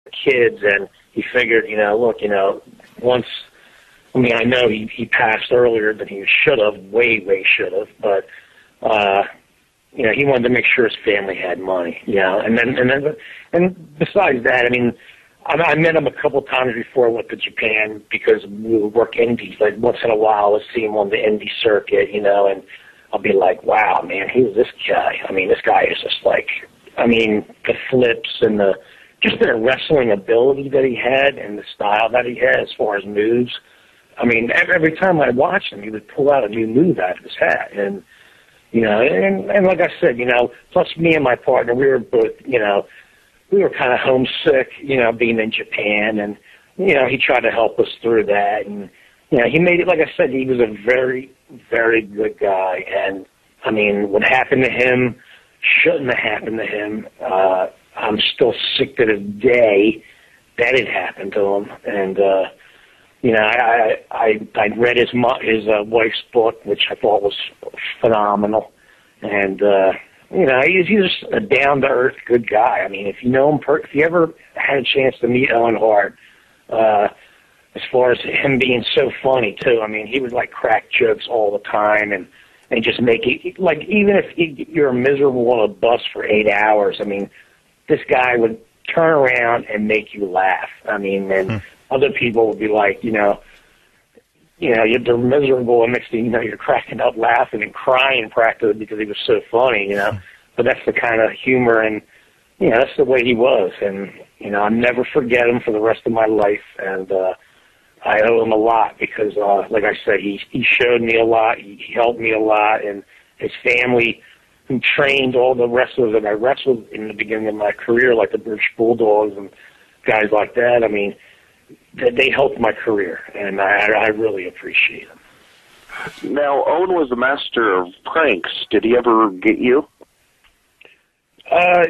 kids, and he figured, look, once, I mean, I know he passed earlier than he should have, way should have, but, he wanted to make sure his family had money, and besides that, I mean, I met him a couple times before I went to Japan because we would work indies. Like once in a while, I'd see him on the indie circuit, and I'll be like, wow, man, who's this guy? I mean, this guy is just like, I mean, the flips and the wrestling ability that he had and the style that he had as far as moves. I mean, every time I watched him, he would pull out a new move out of his hat. And, and like I said, plus me and my partner, we were both, we were kind of homesick, being in Japan, and, he tried to help us through that. And, he made it, like I said, he was a very, very good guy. And, I mean, what happened to him shouldn't have happened to him. I'm still sick to this day that it happened to him. And, I read his wife's book, which I thought was phenomenal. And, he's just a down-to-earth good guy. I mean, if you know him, if you ever had a chance to meet Owen Hart, as far as him being so funny, too, I mean, he would, like, crack jokes all the time and just make it, like, even if you're miserable on a bus for 8 hours, I mean, this guy would turn around and make you laugh. I mean, and other people would be like, they're miserable, and next thing you know, you're cracking up laughing and crying practically because he was so funny, But that's the kind of humor, and, that's the way he was. And, I'll never forget him for the rest of my life. And I owe him a lot because, like I said, he showed me a lot. He helped me a lot. And his family, who trained all the wrestlers that I wrestled in the beginning of my career, like the British Bulldogs and guys like that, I mean, they helped my career, and I really appreciate them. Now, Owen was a master of pranks. Did he ever get you?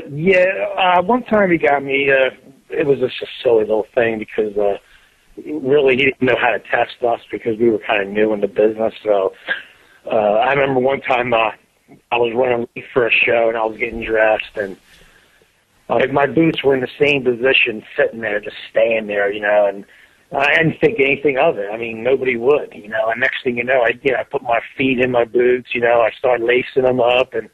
Yeah. One time he got me. It was just a silly little thing because really he didn't know how to test us because we were kind of new in the business. So I remember one time I was running late for a show, and I was getting dressed, and my boots were in the same position, sitting there, just staying there, and I didn't think anything of it. I mean, nobody would, and next thing you know, I put my feet in my boots, I started lacing them up, and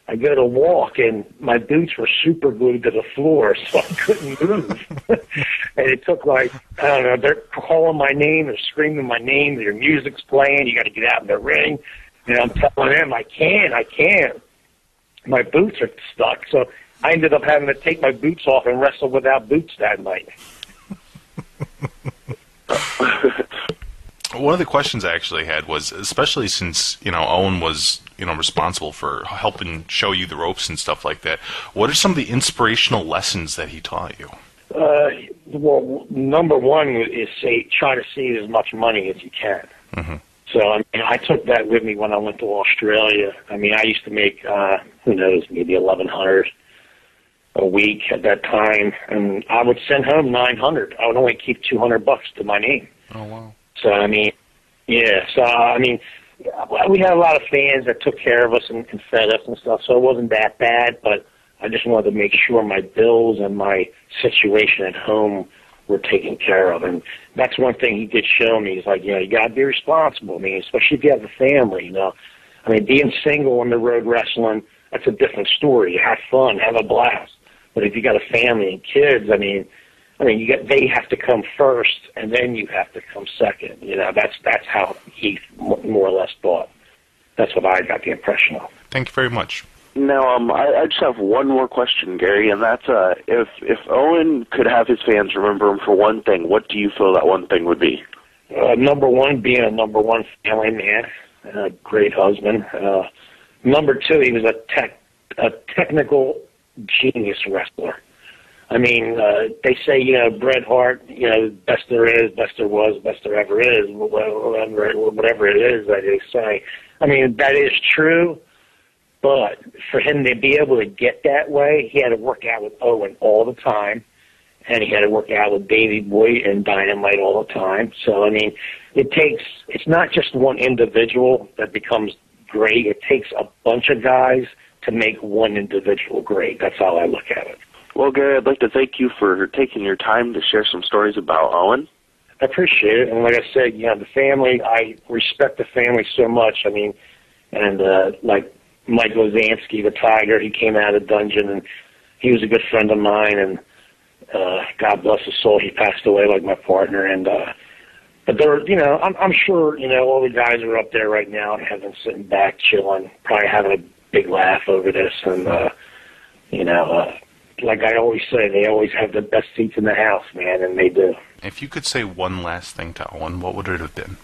I go to walk, and my boots were super glued to the floor, so I couldn't move. And it took I don't know, they're calling my name, they're screaming my name, their music's playing, you got to get out in the ring. And I'm telling them, I can't. My boots are stuck. So I ended up having to take my boots off and wrestle without boots that night. One of the questions I actually had was, especially since, Owen was, responsible for helping show you the ropes and stuff like that, what are some of the inspirational lessons that he taught you? Well, number one is try to save as much money as you can. Mm-hmm. So, I took that with me when I went to Australia. I mean, I used to make, who knows, maybe $1,100 a week at that time, and I would send home $900. I would only keep $200 to my name. Oh, wow. So, yeah. So, we had a lot of fans that took care of us and fed us and stuff, so it wasn't that bad, but I just wanted to make sure my bills and my situation at home were taken care of. And that's one thing he did show me. He's like, you got to be responsible. Especially if you have a family, being single on the road wrestling, that's a different story. You have fun, have a blast. But if you got a family and kids, they have to come first, and then you have to come second. That's how he more or less thought. That's what I got the impression of. Thank you very much. Now, I just have one more question, Gary, and that's if Owen could have his fans remember him for one thing, what do you feel that one thing would be? Number one, being a number one family man, a great husband. Number two, he was a technical genius wrestler. They say, Bret Hart, best there is, best there was, best there ever is, whatever it is that they say. That is true. But for him to be able to get that way, he had to work out with Owen all the time, and he had to work out with Davey Boy and Dynamite all the time. So, it's not just one individual that becomes great. It takes a bunch of guys to make one individual great. That's how I look at it. Well, Gary, I'd like to thank you for taking your time to share some stories about Owen. I appreciate it. And like I said, the family, I respect the family so much. I mean, and like Mike Lozansky, the Tiger, he came out of the dungeon, and he was a good friend of mine, and God bless his soul, he passed away like my partner. And but there, I'm sure, all the guys are up there right now and have been sitting back, chilling, probably having a big laugh over this. And, like I always say, they always have the best seats in the house, man, and they do. If you could say one last thing to Owen, what would it have been?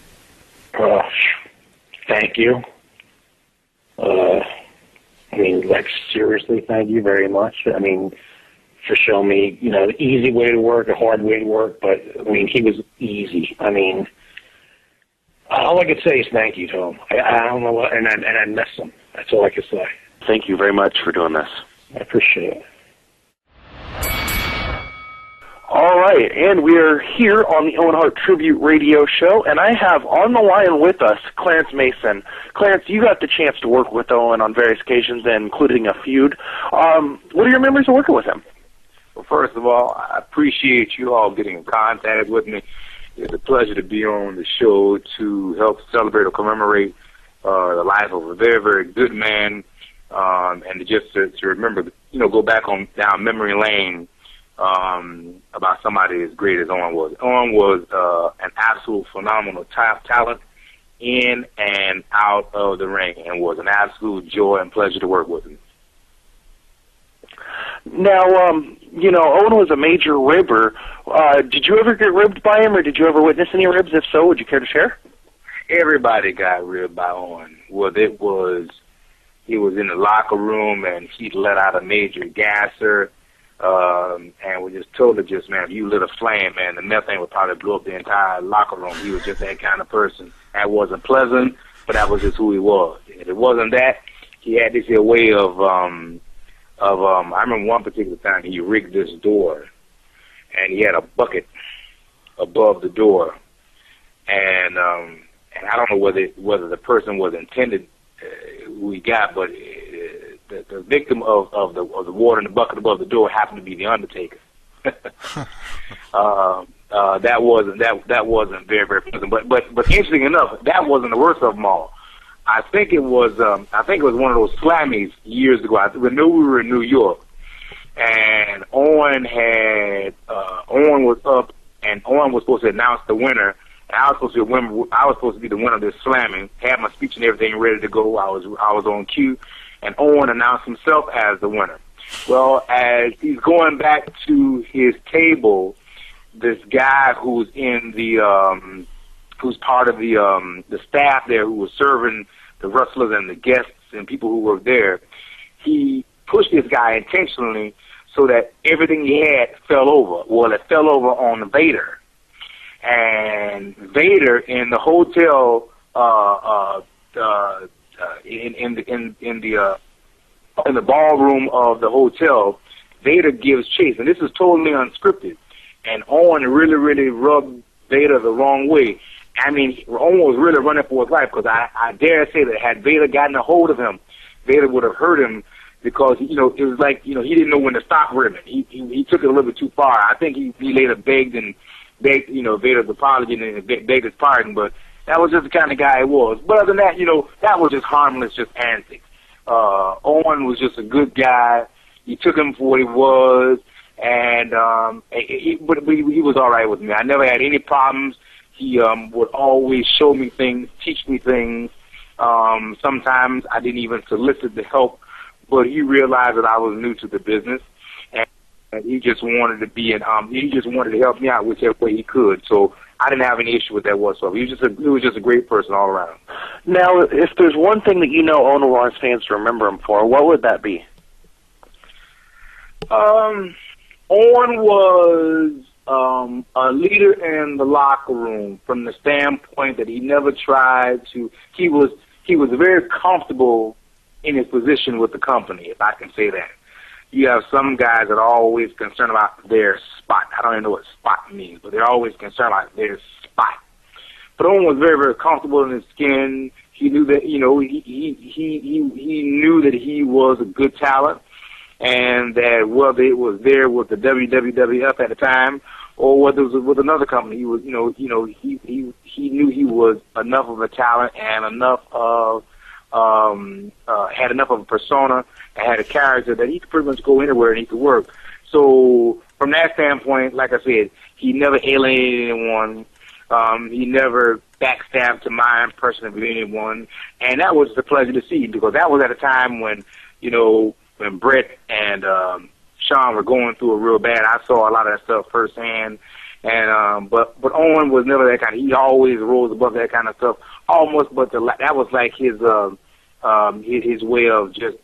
Thank you. Seriously, thank you very much. I mean, for showing me, the easy way to work, a hard way to work, but, he was easy. All I could say is thank you to him. I don't know what, and I miss him. That's all I could say. Thank you very much for doing this. I appreciate it. All right, and we are here on the Owen Hart Tribute Radio Show, and I have on the line with us Clarence Mason. Clarence, you got the chance to work with Owen on various occasions, including a feud. What are your memories of working with him? Well, first of all, I appreciate you all getting in contact with me. It's a pleasure to be on the show to help celebrate or commemorate the life of a very, very good man, and to remember, go back on down memory lane about somebody as great as Owen was. Owen was an absolute phenomenal talent in and out of the ring, and was an absolute joy and pleasure to work with him. Now, Owen was a major ribber. Did you ever get ribbed by him, or did you ever witness any ribs? If so, would you care to share? Everybody got ribbed by Owen. He was in the locker room, and he let out a major gasser, and was just totally man, if you lit a flame, man, the methane would probably blow up the entire locker room. He was just that kind of person. That wasn't pleasant, but that was just who he was. If it wasn't that, he had this here way of I remember one particular time he rigged this door, and he had a bucket above the door, and I don't know whether the person was intended who he got, but the victim of the water in the bucket above the door happened to be the Undertaker. That wasn't very, very pleasant. But interesting enough, that wasn't the worst of them all. I think it was one of those Slammies years ago. I knew we were in New York, and Owen was up, and Owen was supposed to announce the winner. And I was supposed to be the winner of this Slamming. Had my speech and everything ready to go. I was on cue, and Owen announced himself as the winner. Well, as he's going back to his table, this guy who's in the who's part of the staff there, who was serving the wrestlers and the guests and people who were there, he pushed this guy intentionally so that everything he had fell over. Well, it fell over on Vader, and Vader in the hotel in the ballroom of the hotel, Vader gives chase, and this is totally unscripted. And Owen really, really rubbed Vader the wrong way. Owen was really running for his life, because I dare say that had Vader gotten a hold of him, Vader would have hurt him, because it was like he didn't know when to stop ribbing. He took it a little bit too far. I think he later begged Vader's apology and begged his pardon, but that was just the kind of guy he was. But other than that, that was just harmless, just antics. Owen was just a good guy. He took him for what he was, and but he was all right with me. I never had any problems. He would always show me things, teach me things. Sometimes I didn't even solicit the help, but he realized that I was new to the business, and he just wanted to he just wanted to help me out whichever way he could. So I didn't have any issue with that whatsoever. He was just a great person all around. Now, if there's one thing that Owen wants fans to remember him for, what would that be? Owen was a leader in the locker room, from the standpoint that he never tried to. He was very comfortable in his position with the company, if I can say that. You have some guys that are always concerned about their spot. I don't even know what spot means, but they're always concerned about their spot. But Owen was very, very comfortable in his skin. He knew that he knew that he was a good talent, and that whether it was there with the WWF at the time or whether it was with another company, he was, he knew he was enough of a talent and enough of had enough of a persona and had a character that he could pretty much go anywhere and he could work. So from that standpoint, like I said, he never alienated anyone. He never backstabbed to my impression of anyone, and that was a pleasure to see, because that was at a time when, when Brett and Sean were going through it real bad. I saw a lot of that stuff firsthand, and but Owen was never that kind. He always rose above that kind of stuff, almost. But that was like his way of just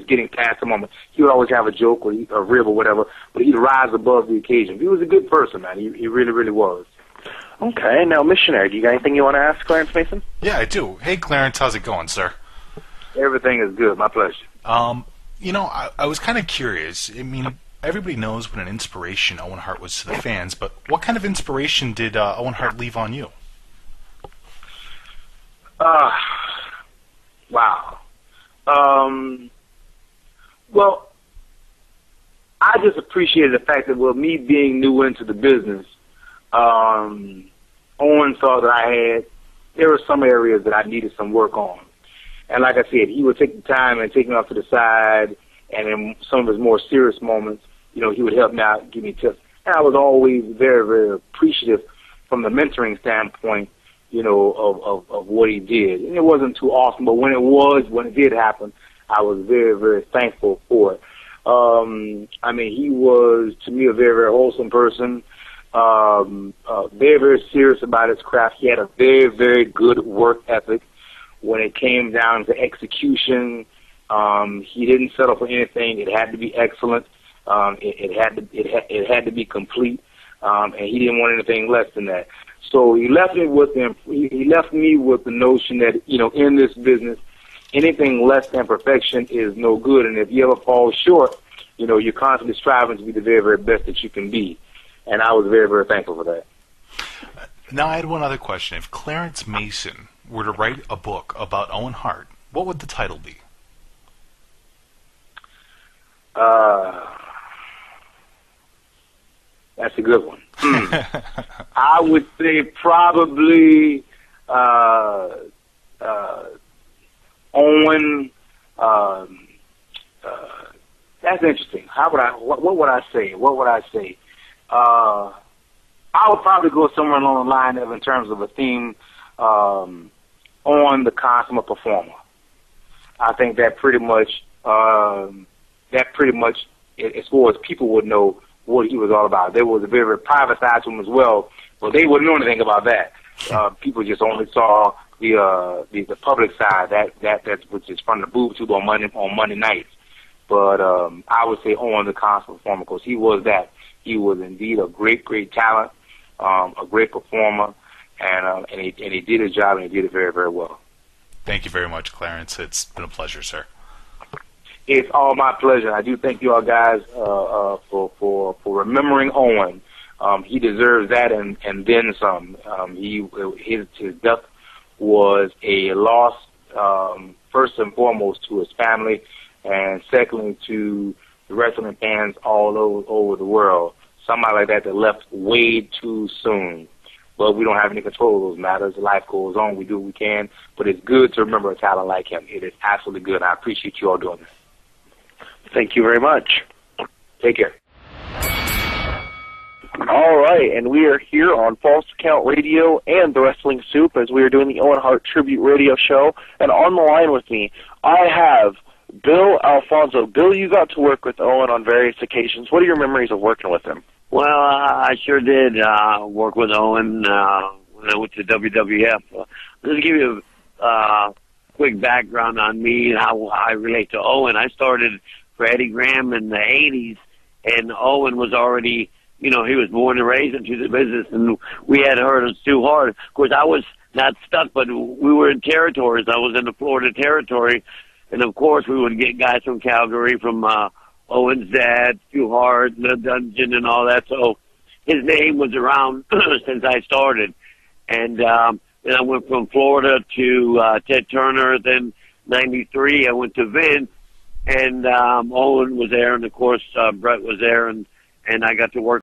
getting past the moment. He would always have a joke or a rib or whatever, but he'd rise above the occasion. He was a good person, man. He really, really was. Okay, now, Missionary, do you got anything you want to ask Clarence Mason? Yeah, I do. Hey, Clarence, how's it going, sir? Everything is good. My pleasure. I was kind of curious. I mean, everybody knows what an inspiration Owen Hart was to the fans, but what kind of inspiration did Owen Hart leave on you? Wow. Well, I just appreciated the fact that, me being new into the business, Owen saw that there were some areas that I needed some work on. And like I said, he would take the time and take me off to the side, and in some of his more serious moments, he would help me out, give me tips. And I was always very, very appreciative from the mentoring standpoint, of what he did. And it wasn't too often, but when it did happen, I was very, very thankful for it. He was, to me, a very, very wholesome person. Very, very serious about his craft. He had a very, very good work ethic. When it came down to execution, he didn't settle for anything. It had to be excellent. It had to be complete, and he didn't want anything less than that. So he left me with the notion that in this business, anything less than perfection is no good, and if you ever fall short, you're constantly striving to be the very, very best that you can be. And I was very, very thankful for that. Now, I had one other question. If Clarence Mason were to write a book about Owen Hart, what would the title be? That's a good one. I would say probably Owen. That's interesting. What would I say? I would probably go somewhere along the line of, in terms of a theme, on the consummate performer. I think that pretty much, as far as people would know what he was all about. There was a very, very private side to him as well, but they wouldn't know anything about that. People just only saw the public side, that's which is from the booth tube on Monday nights. But I would say on the consummate performer, because he was that. He was indeed a great, great talent, a great performer, and he did his job, and he did it very, very well. Thank you very much, Clarence. It's been a pleasure, sir. It's all my pleasure. I do thank you all guys for remembering Owen. He deserves that and then some. His death was a loss, first and foremost to his family, and secondly to the wrestling fans all over the world. Somebody like that left way too soon. But we don't have any control of those matters. Life goes on. We do what we can. But it's good to remember a talent like him. It is absolutely good. I appreciate you all doing this. Thank you very much. Take care. All right, and we are here on False Account Radio and the Wrestling Soup as we are doing the Owen Hart Tribute Radio Show. And on the line with me, I have Bill Alfonso. Bill, you got to work with Owen on various occasions. What are your memories of working with him? Well, I sure did work with Owen when I went to WWF. Let me give you a quick background on me and how I relate to Owen. I started for Eddie Graham in the 80s, and Owen was already, he was born and raised into the business, and we had heard of Stu Hart. Of course, I was not stuck, but we were in territories. I was in the Florida territory, and of course, we would get guys from Calgary, from Owen's dad, Stu Hart, the Dungeon, and all that. So his name was around since I started. And then I went from Florida to Ted Turner. Then 93, I went to Vince. and Owen was there, and of course Brett was there, and I got to work